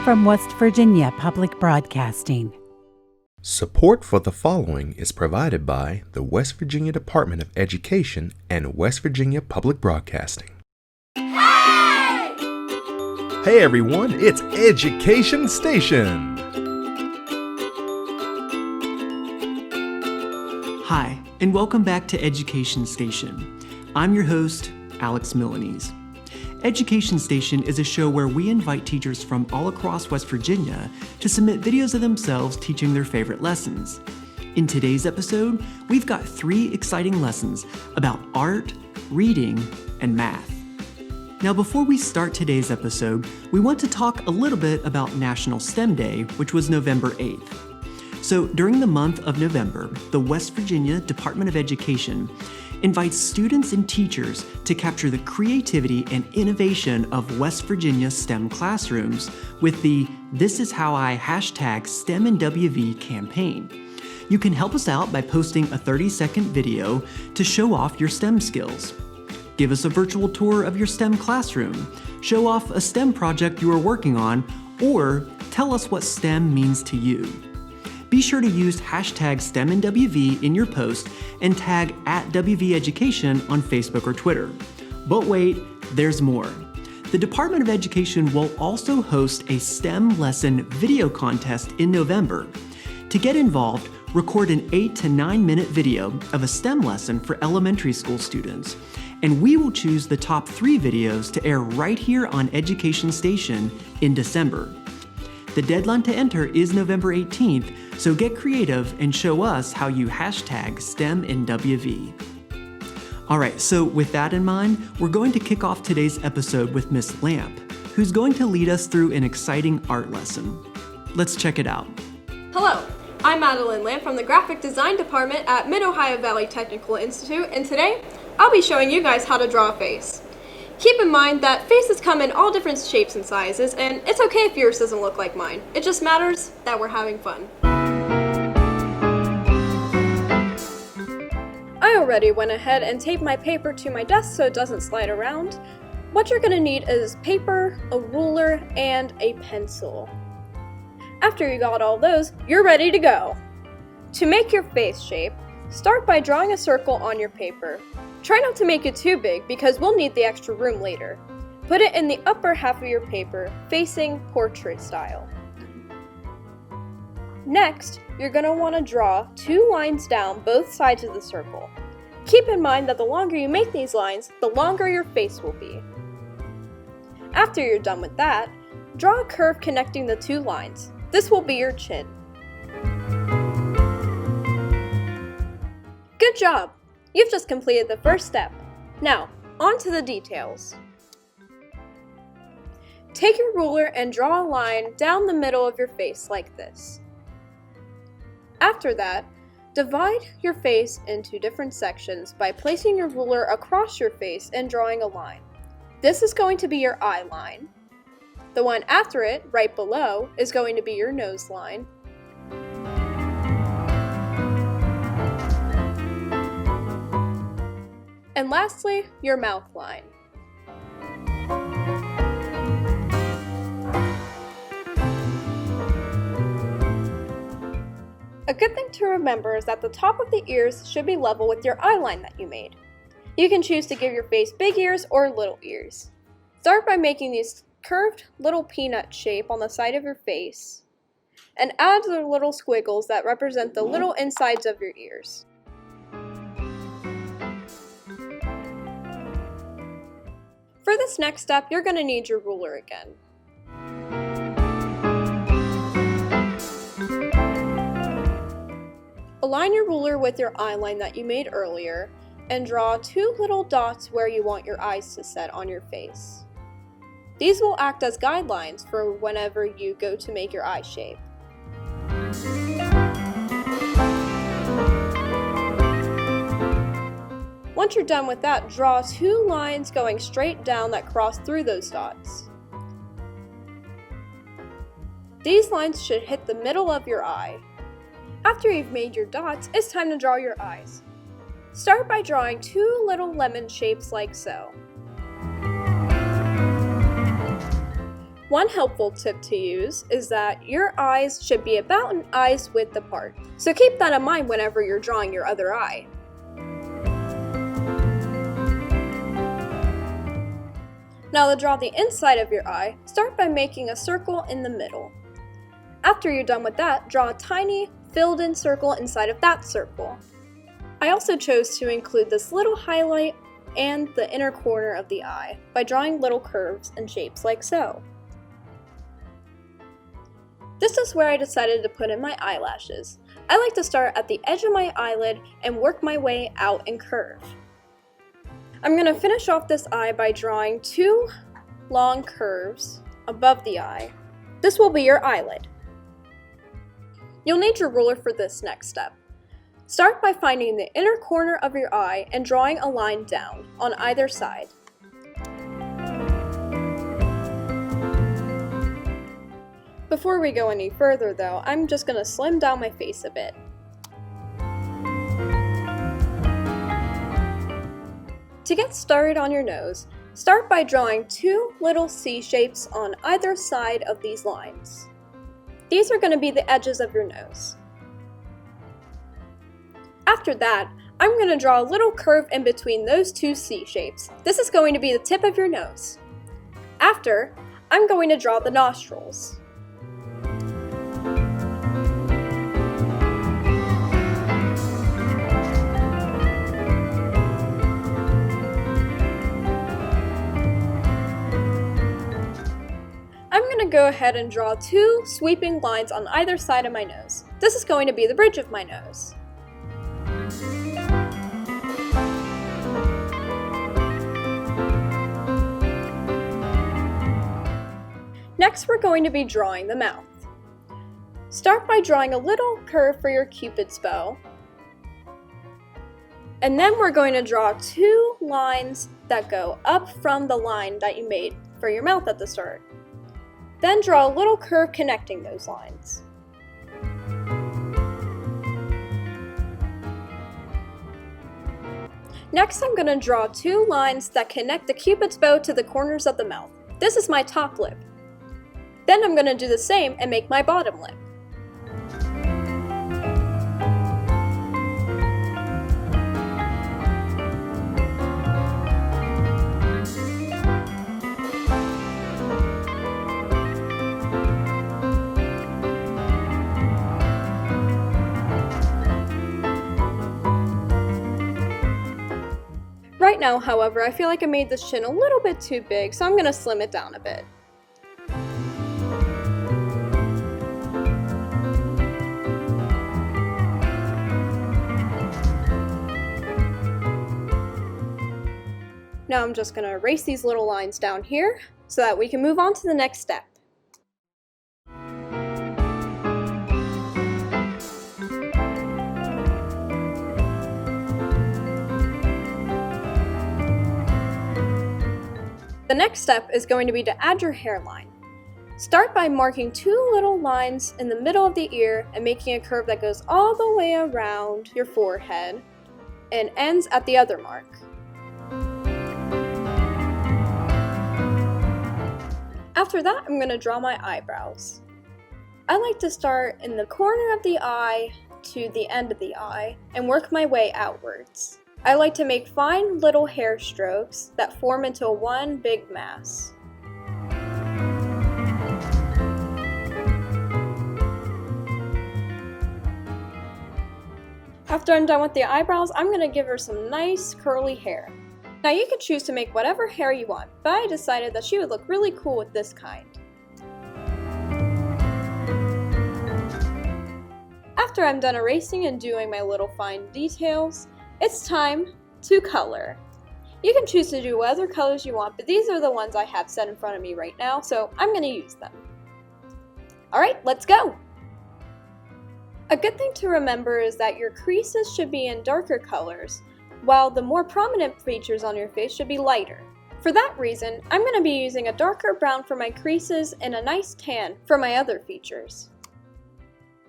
from West Virginia Public Broadcasting. Support for the following is provided by the West Virginia Department of Education and West Virginia Public Broadcasting. Hey! Hey everyone, it's Education Station! Hi, and welcome back to Education Station. I'm your host, Alex Milanese. Education Station is a show where we invite teachers from all across West Virginia to submit videos of themselves teaching their favorite lessons. In today's episode, we've got 3 exciting lessons about art, reading, and math. Now, before we start today's episode, we want to talk a little bit about National STEM Day, which was November 8th. So, during the month of November, the West Virginia Department of Education invites students and teachers to capture the creativity and innovation of West Virginia STEM classrooms with the This Is How I #STEM&WV campaign. You can help us out by posting a 30-second video to show off your STEM skills. Give us a virtual tour of your STEM classroom, show off a STEM project you are working on, or tell us what STEM means to you. Be sure to use #STEM&WV in your post and tag @WVEducation on Facebook or Twitter. But wait, there's more. The Department of Education will also host a STEM lesson video contest in November. To get involved, record an 8 to 9 minute video of a STEM lesson for elementary school students, and we will choose the top 3 videos to air right here on Education Station in December. The deadline to enter is November 18th, so get creative and show us how you #STEM&WV. Alright, so with that in mind, we're going to kick off today's episode with Miss Lamp, who's going to lead us through an exciting art lesson. Let's check it out. Hello, I'm Madeline Lamp from the Graphic Design Department at Mid-Ohio Valley Technical Institute, and today, I'll be showing you guys how to draw a face. Keep in mind that faces come in all different shapes and sizes, and it's okay if yours doesn't look like mine. It just matters that we're having fun. I already went ahead and taped my paper to my desk so it doesn't slide around. What you're going to need is paper, a ruler, and a pencil. After you got all those, you're ready to go. To make your face shape, start by drawing a circle on your paper. Try not to make it too big because we'll need the extra room later. Put it in the upper half of your paper, facing portrait style. Next, you're going to want to draw 2 lines down both sides of the circle. Keep in mind that the longer you make these lines, the longer your face will be. After you're done with that, draw a curve connecting the 2 lines. This will be your chin. Good job! You've just completed the first step. Now, on to the details. Take your ruler and draw a line down the middle of your face like this. After that, divide your face into different sections by placing your ruler across your face and drawing a line. This is going to be your eye line. The one after it, right below, is going to be your nose line. And lastly, your mouth line. A good thing to remember is that the top of the ears should be level with your eye line that you made. You can choose to give your face big ears or little ears. Start by making these curved little peanut shape on the side of your face, and add the little squiggles that represent the little insides of your ears. For this next step, you're going to need your ruler again. Align your ruler with your eye line that you made earlier, and draw 2 little dots where you want your eyes to set on your face. These will act as guidelines for whenever you go to make your eye shape. Once you're done with that, draw 2 lines going straight down that cross through those dots. These lines should hit the middle of your eye. After you've made your dots, it's time to draw your eyes. Start by drawing 2 little lemon shapes like so. One helpful tip to use is that your eyes should be about an eye's width apart, so keep that in mind whenever you're drawing your other eye. Now to draw the inside of your eye, start by making a circle in the middle. After you're done with that, draw a tiny filled-in circle inside of that circle. I also chose to include this little highlight and the inner corner of the eye by drawing little curves and shapes like so. This is where I decided to put in my eyelashes. I like to start at the edge of my eyelid and work my way out and curve. I'm going to finish off this eye by drawing 2 long curves above the eye. This will be your eyelid. You'll need your ruler for this next step. Start by finding the inner corner of your eye and drawing a line down on either side. Before we go any further though, I'm just going to slim down my face a bit. To get started on your nose, start by drawing 2 little C shapes on either side of these lines. These are going to be the edges of your nose. After that, I'm going to draw a little curve in between those 2 C shapes. This is going to be the tip of your nose. After, I'm going to draw the nostrils. I'm going to go ahead and draw 2 sweeping lines on either side of my nose. This is going to be the bridge of my nose. Next, we're going to be drawing the mouth. Start by drawing a little curve for your Cupid's bow. And then we're going to draw 2 lines that go up from the line that you made for your mouth at the start. Then draw a little curve connecting those lines. Next, I'm going to draw 2 lines that connect the Cupid's bow to the corners of the mouth. This is my top lip. Then I'm going to do the same and make my bottom lip. Right now, however, I feel like I made this chin a little bit too big, so I'm going to slim it down a bit. Now I'm just going to erase these little lines down here so that we can move on to the next step. The next step is going to be to add your hairline. Start by marking 2 little lines in the middle of the ear and making a curve that goes all the way around your forehead and ends at the other mark. After that, I'm going to draw my eyebrows. I like to start in the corner of the eye to the end of the eye and work my way outwards. I like to make fine little hair strokes that form into one big mass. After I'm done with the eyebrows, I'm going to give her some nice curly hair. Now you can choose to make whatever hair you want, but I decided that she would look really cool with this kind. After I'm done erasing and doing my little fine details, it's time to color. You can choose to do whatever colors you want, but these are the ones I have set in front of me right now, so I'm going to use them. Alright, let's go! A good thing to remember is that your creases should be in darker colors, while the more prominent features on your face should be lighter. For that reason, I'm going to be using a darker brown for my creases and a nice tan for my other features.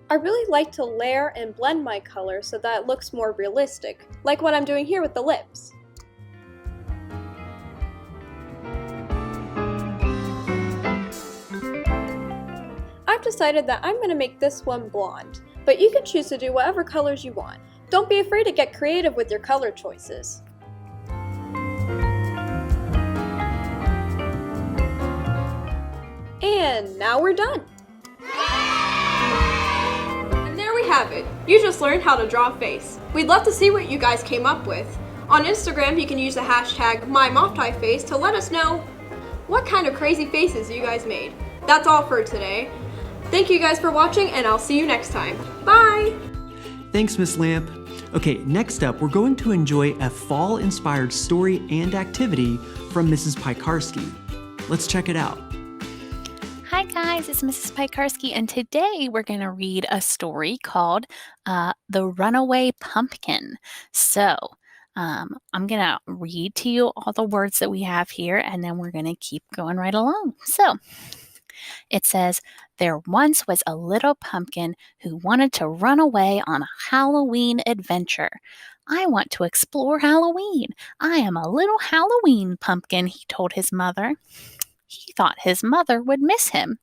I really like to layer and blend my color so that it looks more realistic, like what I'm doing here with the lips. decided that I'm going to make this one blonde, but you can choose to do whatever colors you want. Don't be afraid to get creative with your color choices. And now we're done! And there we have it. You just learned how to draw a face. We'd love to see what you guys came up with. On Instagram, you can use the hashtag #MyMopTieFace to let us know what kind of crazy faces you guys made. That's all for today. Thank you guys for watching, and I'll see you next time. Bye! Thanks, Miss Lamp. Okay, next up, we're going to enjoy a fall-inspired story and activity from Mrs. Piekarski. Let's check it out. Hi guys, it's Mrs. Piekarski, and today we're going to read a story called The Runaway Pumpkin. So, I'm going to read to you all the words that we have here, and then we're going to keep going right along. So, it says, there once was a little pumpkin who wanted to run away on a Halloween adventure. I want to explore Halloween. I am a little Halloween pumpkin, he told his mother. He thought his mother would miss him.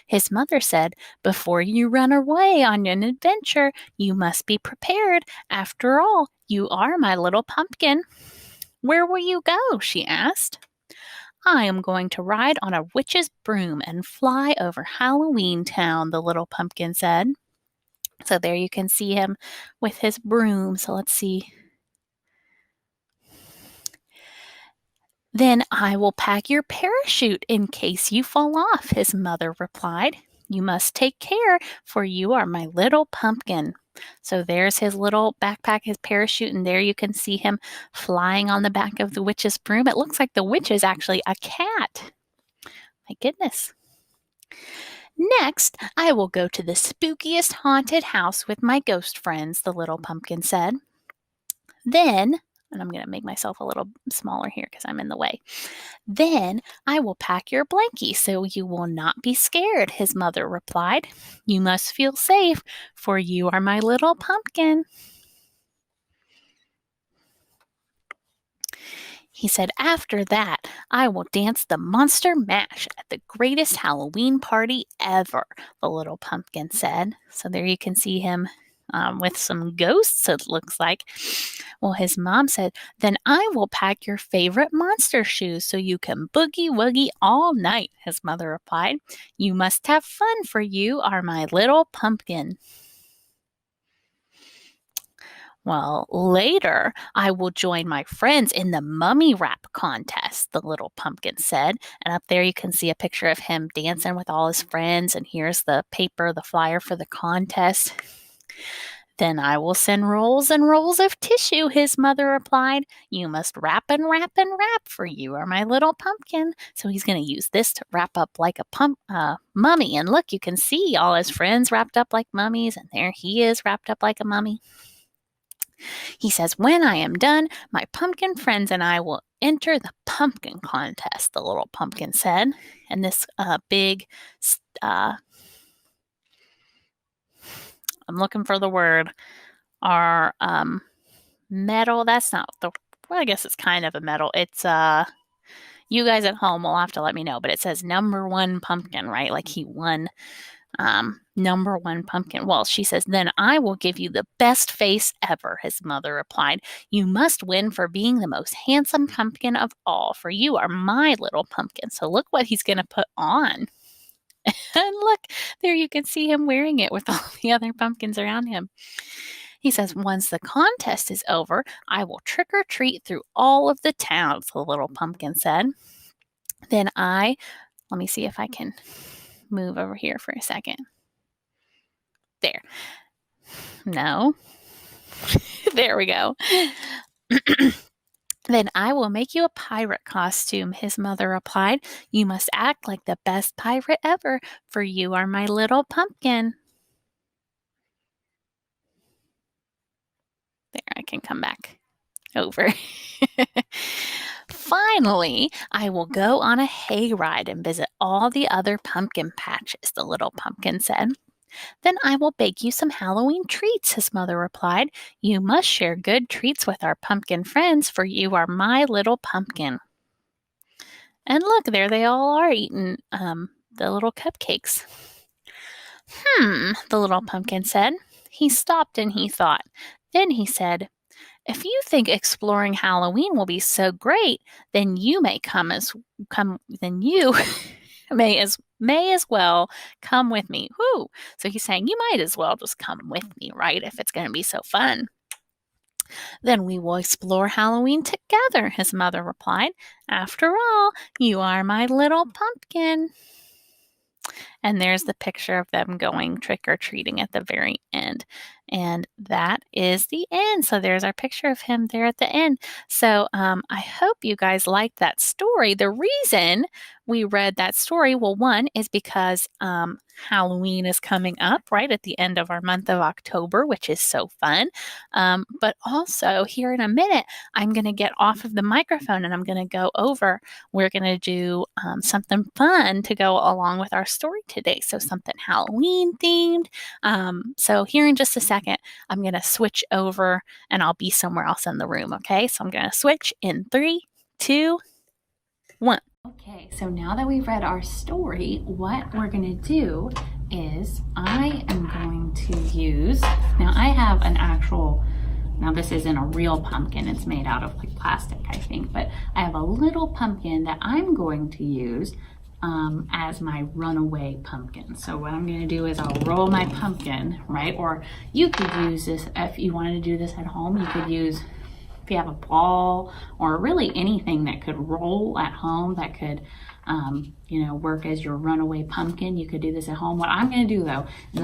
His mother said, before you run away on an adventure, you must be prepared. After all, you are my little pumpkin. Where will you go? She asked. I am going to ride on a witch's broom and fly over Halloween Town, the little pumpkin said. So there you can see him with his broom. So let's see. Then I will pack your parachute in case you fall off, his mother replied. You must take care, for you are my little pumpkin. So there's his little backpack, his parachute, and there you can see him flying on the back of the witch's broom. It looks like the witch is actually a cat. My goodness. Next, I will go to the spookiest haunted house with my ghost friends, the little pumpkin said. Then, and I'm going to make myself a little smaller here because I'm in the way. Then I will pack your blankie so you will not be scared, his mother replied. You must feel safe, for you are my little pumpkin. He said, after that, I will dance the monster mash at the greatest Halloween party ever, the little pumpkin said. So there you can see him with some ghosts, it looks like. Well, his mom said, then I will pack your favorite monster shoes so you can boogie-woogie all night, his mother replied. You must have fun, for you are my little pumpkin. Well, later, I will join my friends in the mummy rap contest, the little pumpkin said. And up there you can see a picture of him dancing with all his friends. And here's the paper, the flyer for the contest. Then I will send rolls and rolls of tissue, his mother replied. You must wrap and wrap and wrap, for you are my little pumpkin. So he's going to use this to wrap up like a mummy. And look, you can see all his friends wrapped up like mummies. And there he is wrapped up like a mummy. He says, when I am done, my pumpkin friends and I will enter the pumpkin contest, the little pumpkin said. And this big, I'm looking for the word, our medal. That's not the, well, I guess it's kind of a medal. It's, you guys at home will have to let me know, but it says #1 pumpkin, right? Like he won #1 pumpkin. Well, she says, then I will give you the best face ever, his mother replied. You must win for being the most handsome pumpkin of all, for you are my little pumpkin. So look what he's going to put on. And look, there you can see him wearing it with all the other pumpkins around him. He says, once the contest is over, I will trick or treat through all of the towns, the little pumpkin said. Then let me see if I can move over here for a second. There. No. There we go. Then I will make you a pirate costume, his mother replied. You must act like the best pirate ever, for you are my little pumpkin. There, I can come back over. Finally, I will go on a hayride and visit all the other pumpkin patches, the little pumpkin said. Then I will bake you some Halloween treats, his mother replied. You must share good treats with our pumpkin friends, for you are my little pumpkin. And look, there they all are eating the little cupcakes. The little pumpkin said. He stopped and he thought. Then he said, if you think exploring Halloween will be so great, then you may then you may as well come with me. Whoo! So he's saying you might as well just come with me, right? If it's going to be so fun. Then we will explore Halloween together, his mother replied. After all, you are my little pumpkin. And there's the picture of them going trick-or-treating at the very end. And that is the end. So there's our picture of him there at the end. So I hope you guys liked that story. The reason we read that story, well, one is because Halloween is coming up right at the end of our month of October, which is so fun. But also here in a minute, I'm going to get off of the microphone and I'm going to go over. We're going to do something fun to go along with our story today. So something Halloween themed. So here in just a second, I'm going to switch over and I'll be somewhere else in the room. Okay, so I'm going to switch in 3, 2, 1. Okay, so now that we've read our story, what we're going to do is I am going to use, now I have an actual, now this isn't a real pumpkin, it's made out of like plastic, I think, but I have a little pumpkin that I'm going to use as my runaway pumpkin. So what I'm going to do is I'll roll my pumpkin, right? Or you could use this, if you wanted to do this at home, you could use, if you have a ball or really anything that could roll at home that could, work as your runaway pumpkin. You could do this at home. What I'm going to do though, is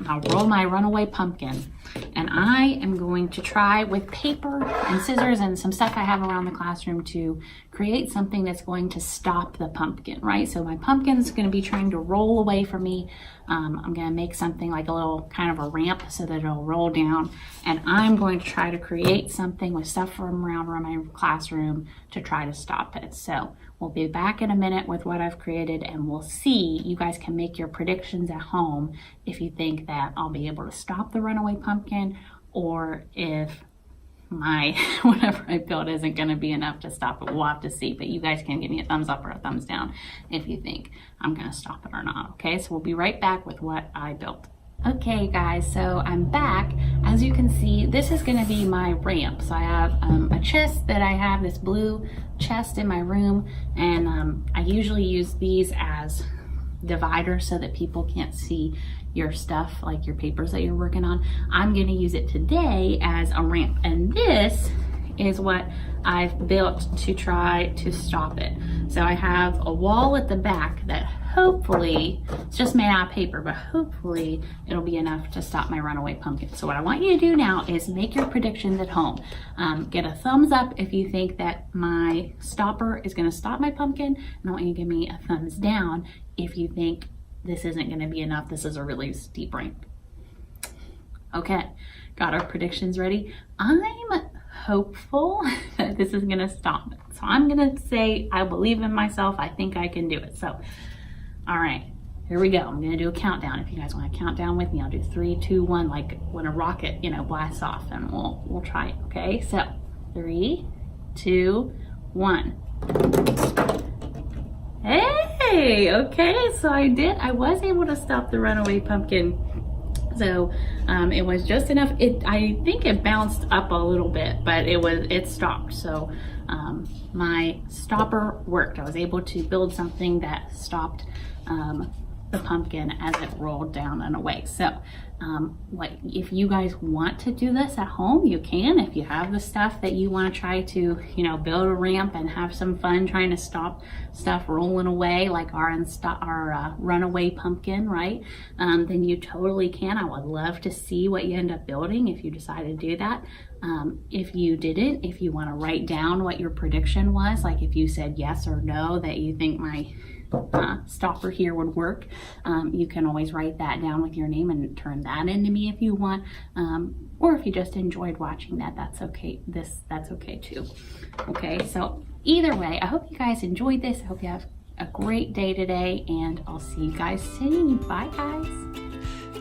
I'll roll my runaway pumpkin and I am going to try with paper and scissors and some stuff I have around the classroom to create something that's going to stop the pumpkin, right? So my pumpkin's going to be trying to roll away from me. I'm going to make something like a little kind of a ramp so that it'll roll down. And I'm going to try to create something with stuff from around my classroom to try to stop it. So we'll be back in a minute with what I've created and we'll see. You guys can make your predictions at home if you think that I'll be able to stop the runaway pumpkin or if my whatever I built isn't going to be enough to stop it. We'll have to see, but you guys can give me a thumbs up or a thumbs down if you think I'm going to stop it or not. Okay, so we'll be right back with what I built. Okay guys, so I'm back. As you can see, this is going to be my ramp. So I have a chest that I have, this blue chest in my room, and I usually use these as dividers so that people can't see your stuff, like your papers that you're working on. I'm going to use it today as a ramp, and this is what I've built to try to stop it. So I have a wall at the back that hopefully, it's just made out of paper, but hopefully it'll be enough to stop my runaway pumpkin. So what I want you to do now is make your predictions at home. Get a thumbs up if you think that my stopper is going to stop my pumpkin, and I want you to give me a thumbs down if you think this isn't going to be enough. This is a really steep ramp. Okay, got our predictions ready. I'm hopeful that this is going to stop it. So I'm going to say I believe in myself. I think I can do it. So, all right, here we go. I'm going to do a countdown. If you guys want to count down with me, I'll do 3, 2, 1, like when a rocket, blasts off, and we'll try it. Okay, so 3, 2, 1. Hey, okay, so I was able to stop the runaway pumpkin. So it was just enough. I think it bounced up a little bit, but it stopped. So my stopper worked. I was able to build something that stopped the pumpkin as it rolled down and away. So if you guys want to do this at home, you can. If you have the stuff that you want to try to, build a ramp and have some fun trying to stop stuff rolling away, like our runaway pumpkin, right? Then you totally can. I would love to see what you end up building if you decide to do that. If you didn't, if you want to write down what your prediction was, like if you said yes or no that you think my stopper here would work, you can always write that down with your name and turn that into me if you want, or if you just enjoyed watching that, that's okay. That's okay too. Okay, so either way, I hope you guys enjoyed this. I hope you have a great day today, and I'll see you guys soon. Bye guys.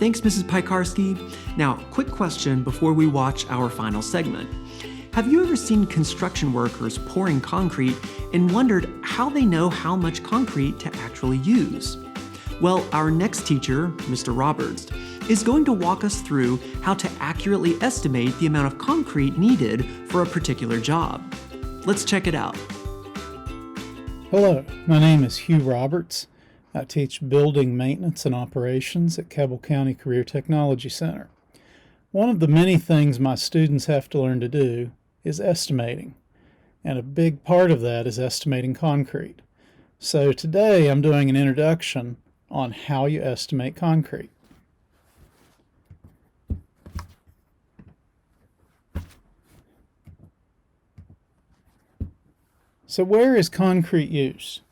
Thanks, Mrs. Piekarski. Now, quick question before we watch our final segment. Have you ever seen construction workers pouring concrete and wondered how they know how much concrete to actually use? Well, our next teacher, Mr. Roberts, is going to walk us through how to accurately estimate the amount of concrete needed for a particular job. Let's check it out. Hello, my name is Hugh Roberts. I teach building maintenance and operations at Cabell County Career Technology Center. One of the many things my students have to learn to do is estimating, and a big part of that is estimating concrete. So today I'm doing an introduction on how you estimate concrete. So where is concrete used?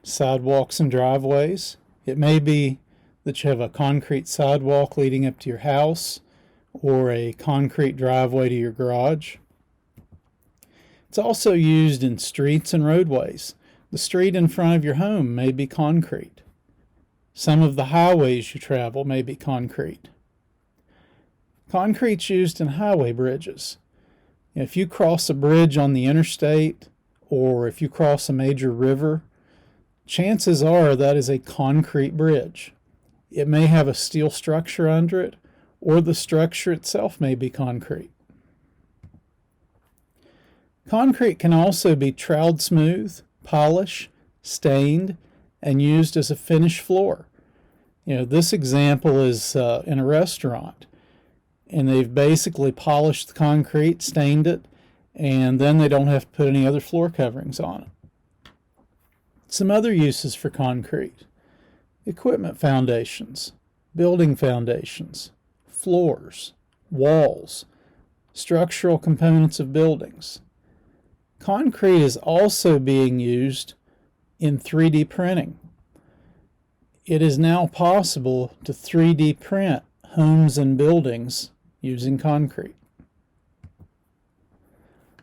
Sidewalks and driveways. It may be that you have a concrete sidewalk leading up to your house or a concrete driveway to your garage. It's also used in streets and roadways. The street in front of your home may be concrete. Some of the highways you travel may be concrete. Concrete's used in highway bridges. If you cross a bridge on the interstate or if you cross a major river, chances are that is a concrete bridge. It may have a steel structure under it, or the structure itself may be concrete. Concrete can also be troweled smooth, polished, stained, and used as a finished floor. This example is in a restaurant, and they've basically polished the concrete, stained it, and then they don't have to put any other floor coverings on it. Some other uses for concrete: equipment foundations, building foundations, floors, walls, structural components of buildings. Concrete is also being used in 3D printing. It is now possible to 3D print homes and buildings using concrete.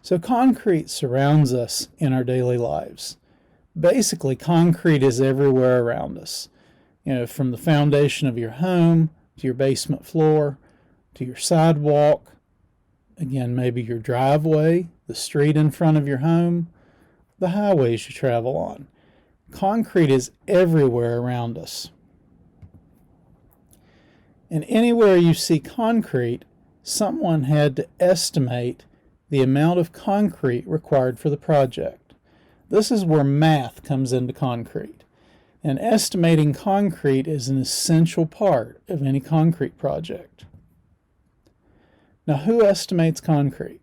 So concrete surrounds us in our daily lives. Basically, concrete is everywhere around us. From the foundation of your home to your basement floor to your sidewalk, again, maybe your driveway, the street in front of your home, the highways you travel on. Concrete is everywhere around us. And anywhere you see concrete, someone had to estimate the amount of concrete required for the project. This is where math comes into concrete. And estimating concrete is an essential part of any concrete project. Now, who estimates concrete?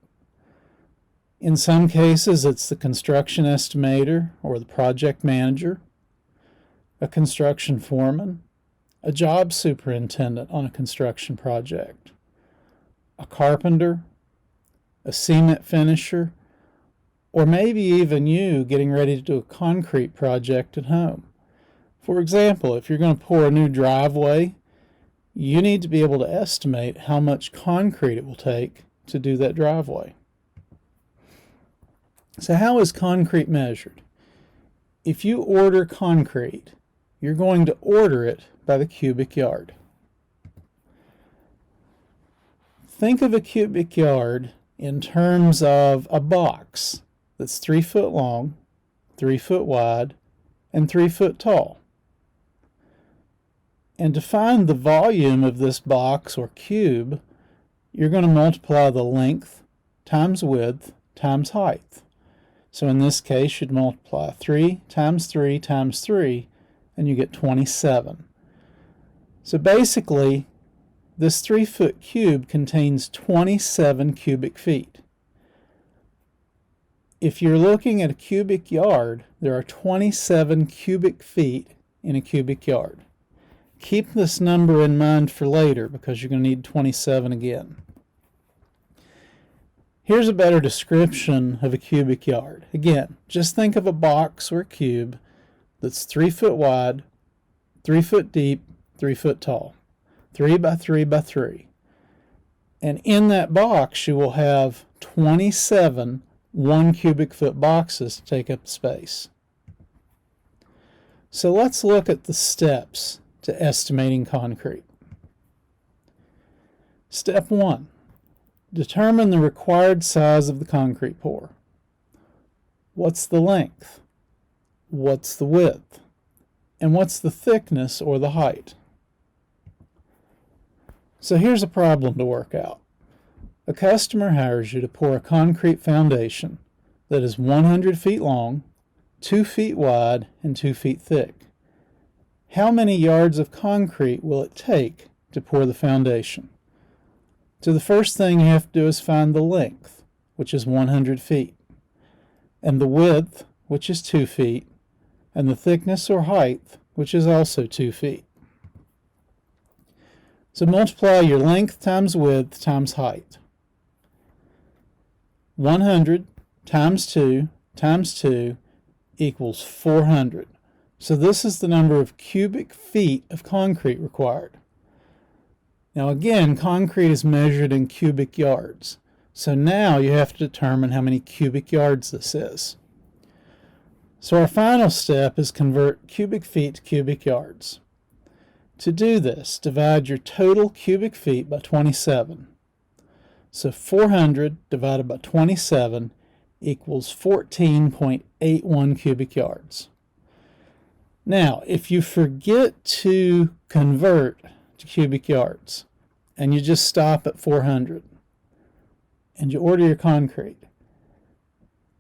In some cases, it's the construction estimator or the project manager, a construction foreman, a job superintendent on a construction project, a carpenter, a cement finisher, or maybe even you getting ready to do a concrete project at home. For example, if you're going to pour a new driveway, you need to be able to estimate how much concrete it will take to do that driveway. So how is concrete measured? If you order concrete, you're going to order it by the cubic yard. Think of a cubic yard in terms of a box that's 3 foot long, 3 foot wide, and 3 foot tall. And to find the volume of this box or cube, you're going to multiply the length times width times height. So in this case, you'd multiply 3 times 3 times 3, and you get 27. So basically, this 3 foot cube contains 27 cubic feet. If you're looking at a cubic yard, there are 27 cubic feet in a cubic yard. Keep this number in mind for later because you're going to need 27 again. Here's a better description of a cubic yard. Again, just think of a box or a cube that's 3 foot wide, 3 foot deep, 3 foot tall, 3 by 3 by 3. And in that box, you will have 27 1 cubic foot boxes to take up space. So let's look at the steps to estimating concrete. Step 1. Determine the required size of the concrete pour. What's the length? What's the width? And what's the thickness or the height? So here's a problem to work out. A customer hires you to pour a concrete foundation that is 100 feet long, 2 feet wide, and 2 feet thick. How many yards of concrete will it take to pour the foundation? So the first thing you have to do is find the length, which is 100 feet, and the width, which is 2 feet, and the thickness or height, which is also 2 feet. So multiply your length times width times height. 100 times 2 times 2 equals 400. So this is the number of cubic feet of concrete required. Now again, concrete is measured in cubic yards. So now you have to determine how many cubic yards this is. So our final step is convert cubic feet to cubic yards. To do this, divide your total cubic feet by 27. So 400 divided by 27 equals 14.81 cubic yards. Now, if you forget to convert to cubic yards and you just stop at 400 and you order your concrete,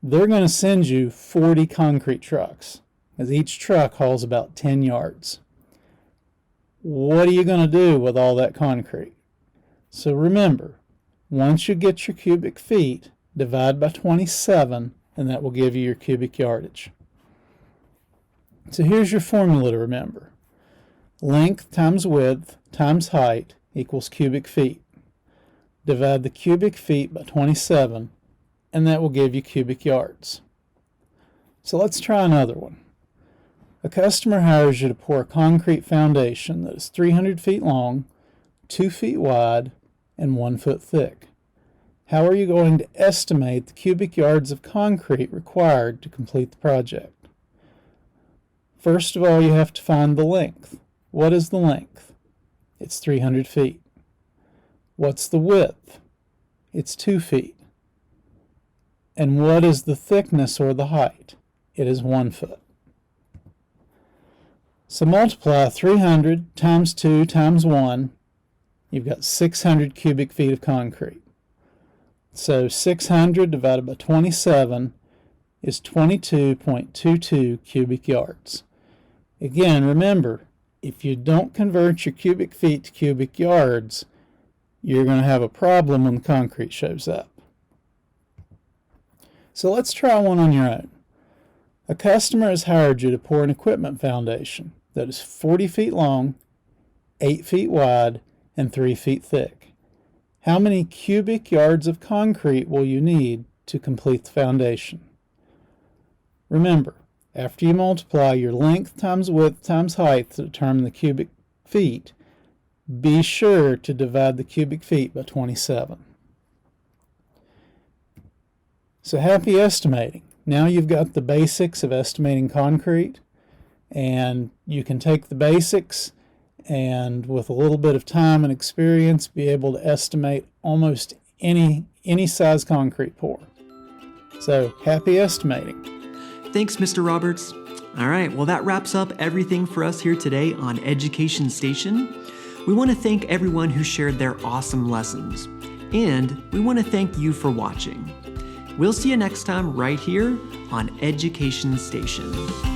they're going to send you 40 concrete trucks, as each truck hauls about 10 yards. What are you going to do with all that concrete? So remember, once you get your cubic feet, divide by 27, and that will give you your cubic yardage. So here's your formula to remember. Length times width times height equals cubic feet. Divide the cubic feet by 27, and that will give you cubic yards. So let's try another one. A customer hires you to pour a concrete foundation that is 300 feet long, 2 feet wide, and 1 foot thick. How are you going to estimate the cubic yards of concrete required to complete the project? First of all, you have to find the length. What is the length? It's 300 feet. What's the width? It's 2 feet. And what is the thickness or the height? It is 1 foot. So multiply 300 times 2 times 1. You've got 600 cubic feet of concrete. So 600 divided by 27 is 22.22 cubic yards. Again, remember, if you don't convert your cubic feet to cubic yards, you're going to have a problem when the concrete shows up. So let's try one on your own. A customer has hired you to pour an equipment foundation that is 40 feet long, 8 feet wide, and 3 feet thick. How many cubic yards of concrete will you need to complete the foundation? Remember, after you multiply your length times width times height to determine the cubic feet, be sure to divide the cubic feet by 27. So happy estimating. Now you've got the basics of estimating concrete, and you can take the basics and with a little bit of time and experience be able to estimate almost any size concrete pour. So happy estimating. Thanks, Mr. Roberts. All right, well, that wraps up everything for us here today on Education Station. We want to thank everyone who shared their awesome lessons, and we want to thank you for watching. We'll see you next time right here on Education Station.